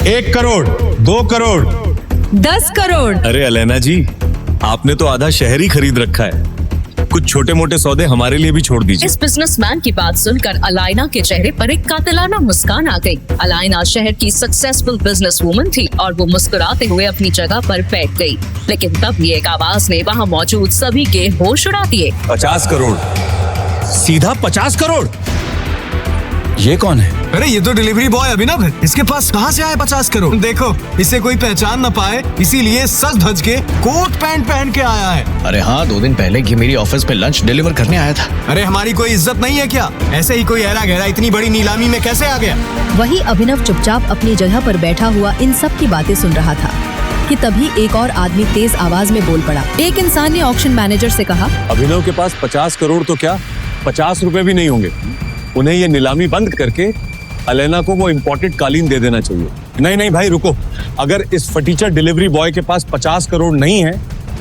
1 करोड़, 2 करोड़, 10 करोड़। अरे अलैना जी, आपने तो आधा शहर ही खरीद रखा है। कुछ छोटे मोटे सौदे हमारे लिए भी छोड़ दीजिए। इस बिजनेसमैन की बात सुनकर अलाइना के चेहरे पर एक कातिलाना मुस्कान आ गई। अलाइना शहर की सक्सेसफुल बिजनेस वूमन थी और वो मुस्कुराते हुए अपनी जगह पर बैठ गई। लेकिन तभी एक आवाज ने वहाँ मौजूद सभी के होश उड़ा दिए। 50 करोड़, सीधा 50 करोड़। ये कौन है? अरे ये तो डिलीवरी बॉय अभिनव है। इसके पास कहाँ से आए 50 करोड़? देखो, इसे कोई पहचान न पाए इसीलिए सज धज के कोट पैंट पहन के आया है। अरे हाँ, 2 दिन पहले ये मेरी ऑफिस पे लंच डिलीवर करने आया था। अरे हमारी कोई इज्जत नहीं है क्या? ऐसे ही कोई ऐरा गहरा इतनी बड़ी नीलामी में कैसे आ गया? वही अभिनव चुपचाप अपनी जगह पर बैठा हुआ इन सब की बातें सुन रहा था कि तभी एक और आदमी तेज आवाज में बोल पड़ा। एक इंसान ने ऑक्शन मैनेजर से कहा, अभिनव के पास 50 करोड़ तो क्या 50 रुपए भी नहीं होंगे। उन्हें ये नीलामी बंद करके अलैना को वो इम्पोर्टेड कालीन दे देना चाहिए। नहीं नहीं भाई रुको, अगर इस फटीचर डिलीवरी बॉय के पास 50 करोड़ नहीं है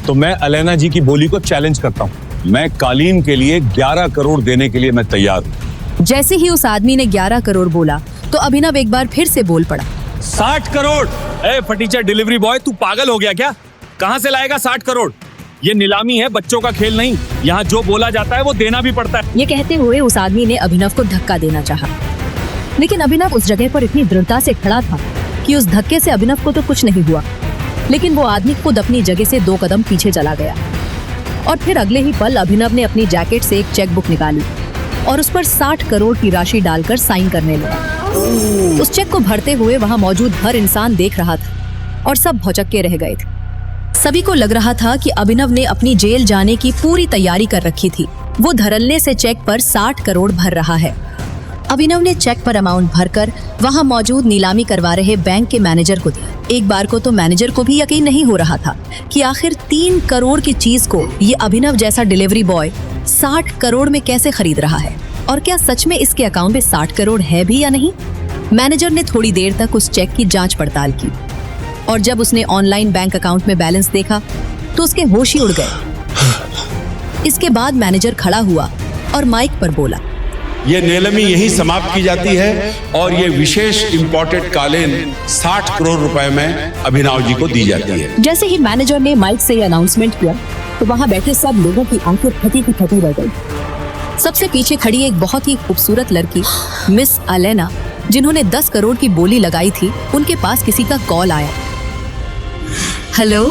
तो मैं अलैना जी की बोली को चैलेंज करता हूँ। मैं कालीन के लिए 11 करोड़ देने के लिए मैं तैयार हूँ। जैसे ही उस आदमी ने 11 करोड़ बोला तो अभिनव एक बार फिर से बोल पड़ा, 60 करोड़। ए फटीचर डिलीवरी बॉय, तू पागल हो गया क्या? कहाँ से लाएगा 60 करोड़? ये नीलामी है, बच्चों का खेल नहीं। यहाँ जो बोला जाता है वो देना भी पड़ता है। ये कहते हुए उस आदमी ने अभिनव को धक्का देना चाहा, लेकिन अभिनव उस जगह पर इतनी दृढ़ता से खड़ा था कि उस धक्के से अभिनव को तो कुछ नहीं हुआ। लेकिन वो आदमी खुद अपनी जगह से 2 कदम पीछे चला गया और फिर अगले ही पल अभिनव ने अपनी जैकेट से एक चेक बुक निकाली और उस पर 60 करोड़ की राशि डालकर साइन करने लगा। उस चेक को भरते हुए वहाँ मौजूद हर इंसान देख रहा था और सब भौचक्के रह गए थे। सभी को लग रहा था कि अभिनव ने अपनी जेल जाने की पूरी तैयारी कर रखी थी। वो धड़ल्ले से चेक पर 60 करोड़ भर रहा है। अभिनव ने चेक पर अमाउंट भरकर वहां मौजूद नीलामी करवा रहे बैंक के मैनेजर को दिया। एक बार को तो मैनेजर को भी यकीन नहीं हो रहा था कि आखिर 3 करोड़ की चीज को ये अभिनव जैसा डिलीवरी बॉय 60 करोड़ में कैसे खरीद रहा है और क्या सच में इसके अकाउंट में 60 करोड़ है भी या नहीं। मैनेजर ने थोड़ी देर तक उस चेक की जांच पड़ताल की और जब उसने ऑनलाइन बैंक अकाउंट में बैलेंस देखा तो उसके होश ही उड़ गए। इसके बाद मैनेजर खड़ा हुआ और माइक पर बोला, ये नीलामी यही समाप्त की जाती है और ये विशेष इम्पोर्टेड कालीन 60 करोड़ रुपए में अभिनव जी को दी जाती है। जैसे ही मैनेजर ने माइक से अनाउंसमेंट किया तो वहाँ बैठे सब लोगों की आंखें फटी की फटी रह गई। सबसे पीछे खड़ी एक बहुत ही खूबसूरत लड़की मिस अलैना, जिन्होंने 10 करोड़ की बोली लगाई थी, उनके पास किसी का कॉल आया। हेलो,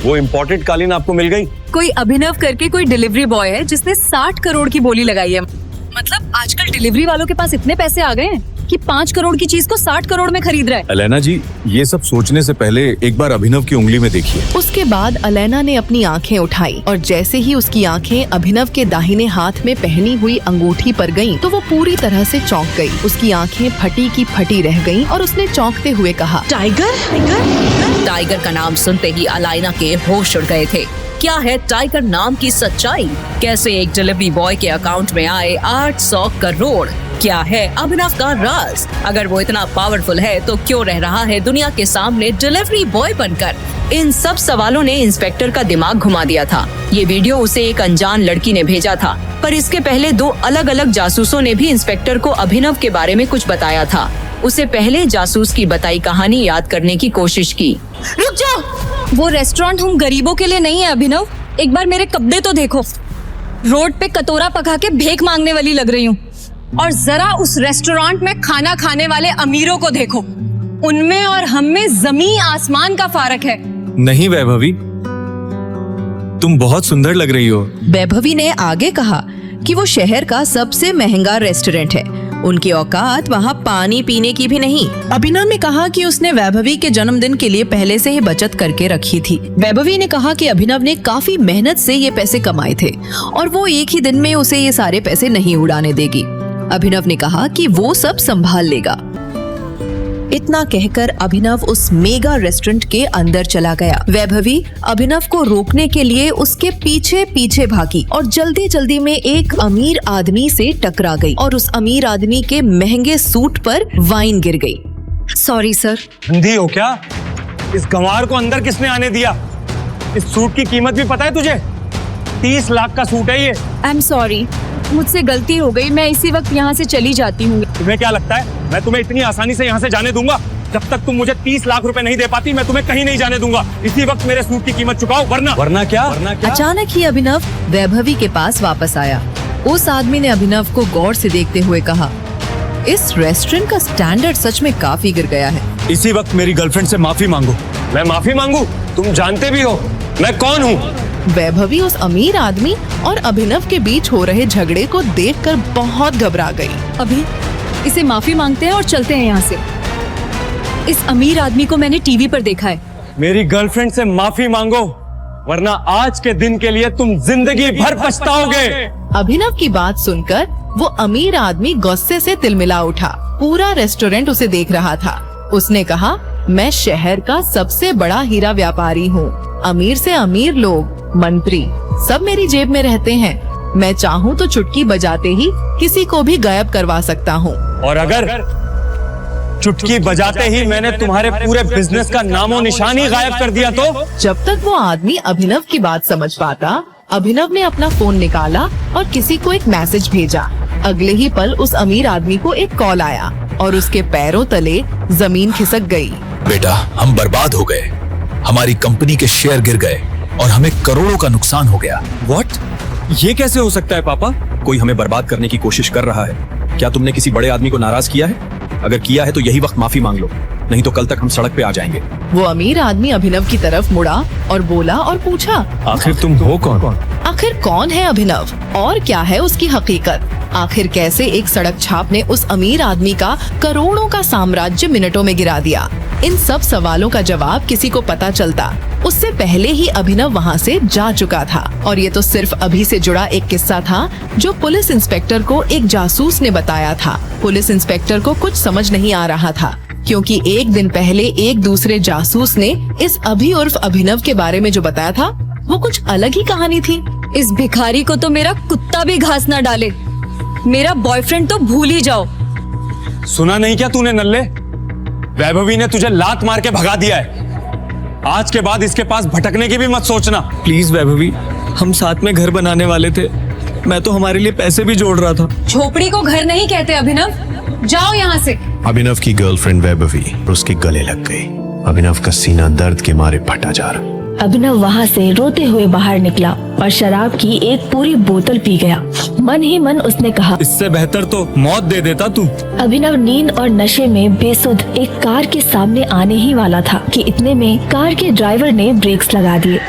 वो इम्पोर्टेड कालीन आपको मिल गई? कोई अभिनव करके कोई डिलीवरी बॉय है जिसने 60 करोड़ की बोली लगाई है। मतलब आजकल डिलीवरी वालों के पास इतने पैसे आ गए हैं कि 5 करोड़ की चीज को 60 करोड़ में खरीद रहा है। अलैना जी, ये सब सोचने से पहले एक बार अभिनव की उंगली में देखिए। उसके बाद अलैना ने अपनी आंखें उठाई और जैसे ही उसकी आंखें अभिनव के दाहिने हाथ में पहनी हुई अंगूठी पर गईं, तो वो पूरी तरह से चौंक गई। उसकी आंखें फटी की फटी रह गईं और उसने चौंकते हुए कहा, टाइगर। टाइगर का नाम सुनते ही अलाइना के होश उड़ गए थे। क्या है टाइगर नाम की सच्चाई? कैसे एक डिलीवरी बॉय के अकाउंट में आए 800 करोड़? क्या है अभिनव का राज? अगर वो इतना पावरफुल है तो क्यों रह रहा है दुनिया के सामने डिलीवरी बॉय बनकर? इन सब सवालों ने इंस्पेक्टर का दिमाग घुमा दिया था। ये वीडियो उसे एक अनजान लड़की ने भेजा था, पर इसके पहले 2 अलग अलग जासूसों ने भी इंस्पेक्टर को अभिनव के बारे में कुछ बताया था। उसे पहले जासूस की बताई कहानी याद करने की कोशिश की। रुक जाओ, वो रेस्टोरेंट हम गरीबों के लिए नहीं है अभिनव। एक बार मेरे कपड़े तो देखो, रोड पे कटोरा पका के भीख मांगने वाली लग रही हूँ। और जरा उस रेस्टोरेंट में खाना खाने वाले अमीरों को देखो, उनमें और हम में जमीन आसमान का फारक है। नहीं वैभवी, तुम बहुत सुंदर लग रही हो। वैभवी ने आगे कहा कि वो शहर का सबसे महंगा रेस्टोरेंट है, उनकी औकात वहाँ पानी पीने की भी नहीं। अभिनव ने कहा कि उसने वैभवी के जन्मदिन के लिए पहले से ही बचत करके रखी थी। वैभवी ने कहा कि अभिनव ने काफी मेहनत से ये पैसे कमाए थे और वो एक ही दिन में उसे ये सारे पैसे नहीं उड़ाने देगी। अभिनव ने कहा कि वो सब संभाल लेगा। इतना कहकर अभिनव उस मेगा रेस्टोरेंट के अंदर चला गया। वैभवी अभिनव को रोकने के लिए उसके पीछे पीछे भागी और जल्दी जल्दी में एक अमीर आदमी से टकरा गई और उस अमीर आदमी के महंगे सूट पर वाइन गिर गई। Sorry sir. अंधी हो क्या? इस गंवार को अंदर किसने आने दिया? इस सूट की कीमत भी पता है तुझे? 30 लाख का सूट है ये। आई एम सॉरी, मुझसे गलती हो गई, मैं इसी वक्त यहाँ से चली जाती हूँ। तुम्हें क्या लगता है मैं तुम्हें इतनी आसानी से यहाँ से जाने दूंगा? जब तक तुम मुझे 30 लाख रुपए नहीं दे पाती मैं तुम्हें कहीं नहीं जाने दूंगा। इसी वक्त मेरे सूट की कीमत चुकाओ वरना क्या? अचानक ही अभिनव वैभवी के पास वापस आया। उस आदमी ने अभिनव को गौर से देखते हुए कहा, इस रेस्टोरेंट का स्टैंडर्ड सच में काफी गिर गया है। इसी वक्त मेरी गर्लफ्रेंड से माफी मांगो। मैं माफी मांगू? तुम जानते भी हो मैं कौन हूँ। वैभवी उस अमीर आदमी और अभिनव के बीच हो रहे झगड़े को देखकर बहुत घबरा गई। अभी इसे माफी मांगते हैं और चलते हैं यहाँ से। इस अमीर आदमी को मैंने टीवी पर देखा है। मेरी गर्लफ्रेंड से माफी मांगो वरना आज के दिन के लिए तुम जिंदगी भर पछताओगे। अभिनव की बात सुनकर वो अमीर आदमी गुस्से से तिलमिला उठा। पूरा रेस्टोरेंट उसे देख रहा था। उसने कहा, मैं शहर का सबसे बड़ा हीरा व्यापारी हूँ। अमीर से अमीर लोग, मंत्री सब मेरी जेब में रहते हैं। मैं चाहूँ तो चुटकी बजाते ही किसी को भी गायब करवा सकता हूँ। और अगर चुटकी बजाते ही मैंने तुम्हारे पूरे बिजनेस का नामो निशान ही गायब कर दिया तो? जब तक वो आदमी अभिनव की बात समझ पाता, अभिनव ने अपना फोन निकाला और किसी को एक मैसेज भेजा। अगले ही पल उस अमीर आदमी को एक कॉल आया और उसके पैरों तले जमीन खिसक गई। बेटा, हम बर्बाद हो गए। हमारी कंपनी के शेयर गिर गए और हमें करोड़ों का नुकसान हो गया। व्हाट? ये कैसे हो सकता है पापा? कोई हमें बर्बाद करने की कोशिश कर रहा है। क्या तुमने किसी बड़े आदमी को नाराज किया है? अगर किया है तो यही वक्त माफी मांग लो, नहीं तो कल तक हम सड़क पे आ जाएंगे। वो अमीर आदमी अभिनव की तरफ मुड़ा और बोला और पूछा, आखिर तुम हो कौन? आखिर कौन है अभिनव और क्या है उसकी हकीकत? आखिर कैसे एक सड़क छाप ने उस अमीर आदमी का करोड़ों का साम्राज्य मिनटों में गिरा दिया? इन सब सवालों का जवाब किसी को पता चलता उससे पहले ही अभिनव वहाँ से जा चुका था। और ये तो सिर्फ अभी से जुड़ा एक किस्सा था जो पुलिस इंस्पेक्टर को एक जासूस ने बताया था। पुलिस इंस्पेक्टर को कुछ समझ नहीं आ रहा था क्योंकि एक दिन पहले एक दूसरे जासूस ने इस अभी उर्फ अभिनव के बारे में जो बताया था वो कुछ अलग ही कहानी थी। इस भिखारी को तो मेरा कुत्ता भी घास न डाले। मेरा बॉयफ्रेंड तो भूल ही जाओ। सुना नहीं क्या तूने नल्ले? वैभवी ने तुझे लात मार के भगा दिया है। आज के बाद इसके पास भटकने की भी मत सोचना। प्लीज वैभवी, हम साथ में घर बनाने वाले थे। मैं तो हमारे लिए पैसे भी जोड़ रहा था। झोपड़ी को घर नहीं कहते अभिनव, जाओ यहाँ से। अभिनव की गर्लफ्रेंड वैभवी उसके गले लग गई। अभिनव का सीना दर्द के मारे फटा जा रहा। अभिनव वहाँ से रोते हुए बाहर निकला और शराब की एक पूरी बोतल पी गया। मन ही मन उसने कहा, इससे बेहतर तो मौत दे देता तू। अभिनव नींद और नशे में बेसुध एक कार के सामने आने ही वाला था कि इतने में कार के ड्राइवर ने ब्रेक्स लगा दिए।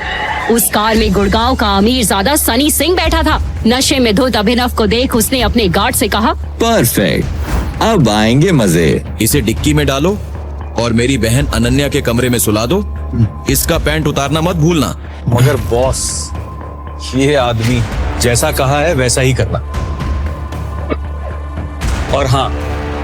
उस कार में गुड़गांव का अमीरजादा सनी सिंह बैठा था। नशे में धुत अभिनव को देख उसने अपने गार्ड से कहा, परफेक्ट, अब आएंगे मजे। इसे डिक्की में डालो और मेरी बहन अनन्या के कमरे में सुला दो। इसका पैंट उतारना मत भूलना। मगर बॉस, ये आदमी जैसा कहा है वैसा ही करना। और हाँ,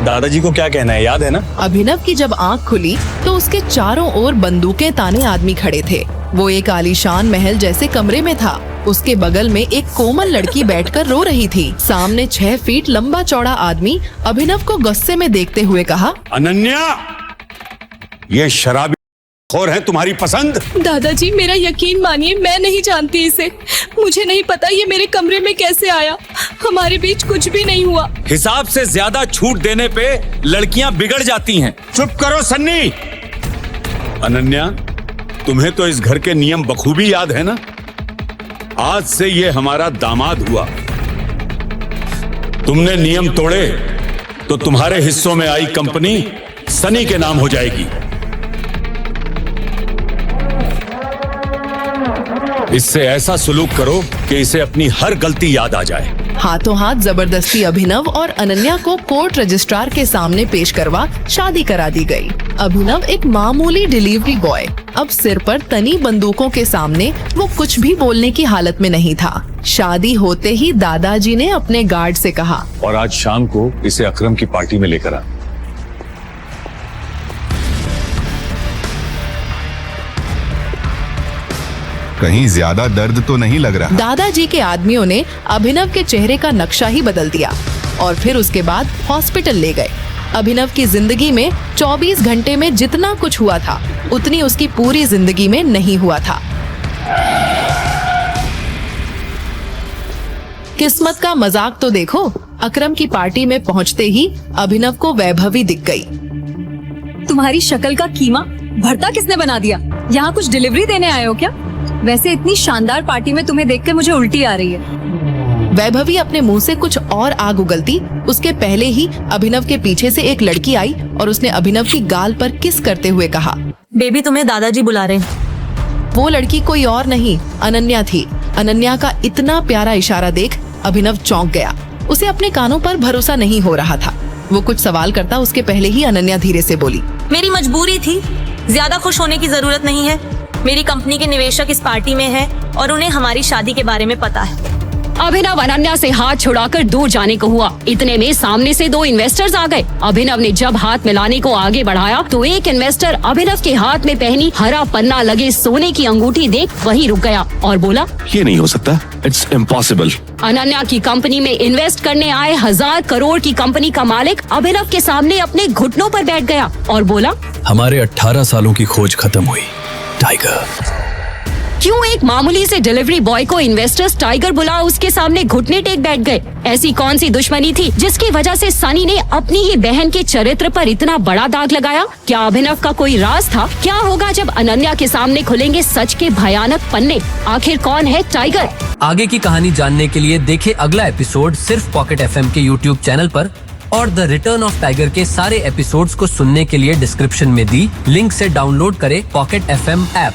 दादाजी को क्या कहना है याद है ना? अभिनव की जब आंख खुली तो उसके चारों ओर बंदूकें ताने आदमी खड़े थे। वो एक आलीशान महल जैसे कमरे में था। उसके बगल में एक कोमल लड़की बैठकर रो रही थी। सामने 6 फीट लंबा चौड़ा आदमी अभिनव को गुस्से में देखते हुए कहा, अनन्या, ये शराबी खोर है तुम्हारी पसंद? दादाजी मेरा यकीन मानिए, मैं नहीं जानती इसे। मुझे नहीं पता ये मेरे कमरे में कैसे आया। हमारे बीच कुछ भी नहीं हुआ। हिसाब से ज्यादा छूट देने पे लड़कियां बिगड़ जाती हैं। चुप करो सन्नी। अनन्या, तुम्हें तो इस घर के नियम बखूबी याद है ना? आज से ये हमारा दामाद हुआ। तुमने नियम तोड़े तो तुम्हारे हिस्सों में आई कंपनी सनी के नाम हो जाएगी। इससे ऐसा सुलूक करो कि इसे अपनी हर गलती याद आ जाए। हाथों हाथ जबरदस्ती अभिनव और अनन्या को कोर्ट रजिस्ट्रार के सामने पेश करवा शादी करा दी गई। अभिनव एक मामूली डिलीवरी बॉय अब सिर पर तनी बंदूकों के सामने वो कुछ भी बोलने की हालत में नहीं था। शादी होते ही दादाजी ने अपने गार्ड से कहा, और आज शाम को इसे अकरम की पार्टी में लेकर आ। कहीं ज्यादा दर्द तो नहीं लग रहा? दादाजी के आदमियों ने अभिनव के चेहरे का नक्शा ही बदल दिया और फिर उसके बाद हॉस्पिटल ले गए। अभिनव की जिंदगी में 24 घंटे में जितना कुछ हुआ था उतनी उसकी पूरी जिंदगी में नहीं हुआ था। किस्मत का मजाक तो देखो, अकरम की पार्टी में पहुंचते ही अभिनव को वैभवी दिख गई। तुम्हारी शक्ल का कीमा भरता किसने बना दिया? यहाँ कुछ डिलीवरी देने आए हो क्या? वैसे इतनी शानदार पार्टी में तुम्हें देखकर मुझे उल्टी आ रही है। वैभवी अपने मुंह से कुछ और आग उगलती उसके पहले ही अभिनव के पीछे से एक लड़की आई और उसने अभिनव की गाल पर किस करते हुए कहा, बेबी तुम्हें दादाजी बुला रहे हैं। वो लड़की कोई और नहीं अनन्या थी। अनन्या का इतना प्यारा इशारा देख अभिनव चौंक गया। उसे अपने कानों पर भरोसा नहीं हो रहा था। वो कुछ सवाल करता उसके पहले ही अनन्या धीरे से बोली, मेरी मजबूरी थी, ज्यादा खुश होने की जरूरत नहीं है। मेरी कंपनी के निवेशक इस पार्टी में है और उन्हें हमारी शादी के बारे में पता है। अभिनव अनन्या से हाथ छुड़ाकर दूर जाने को हुआ। इतने में सामने से 2 इन्वेस्टर्स आ गए। अभिनव ने जब हाथ मिलाने को आगे बढ़ाया तो एक इन्वेस्टर अभिनव के हाथ में पहनी हरा पन्ना लगे सोने की अंगूठी देख वहीं रुक गया और बोला, ये नहीं हो सकता, इट्स इम्पॉसिबल। अनन्या की कंपनी में इन्वेस्ट करने आए 1000 करोड़ की कंपनी का मालिक अभिनव के सामने अपने घुटनों पर बैठ गया और बोला, हमारे 18 सालों की खोज खत्म हुई, टाइगर। क्यों एक मामूली से डिलीवरी बॉय को इन्वेस्टर्स टाइगर बुला उसके सामने घुटने टेक बैठ गए? ऐसी कौन सी दुश्मनी थी जिसकी वजह से सनी ने अपनी ही बहन के चरित्र पर इतना बड़ा दाग लगाया? क्या अभिनव का कोई राज था? क्या होगा जब अनन्या के सामने खुलेंगे सच के भयानक पन्ने? आखिर कौन है टाइगर? आगे की कहानी जानने के लिए देखें अगला एपिसोड सिर्फ पॉकेट एफएम के यूट्यूब चैनल पर, और द रिटर्न ऑफ टाइगर के सारे एपिसोड्स को सुनने के लिए डिस्क्रिप्शन में दी लिंक से डाउनलोड करें पॉकेट एफएम ऐप।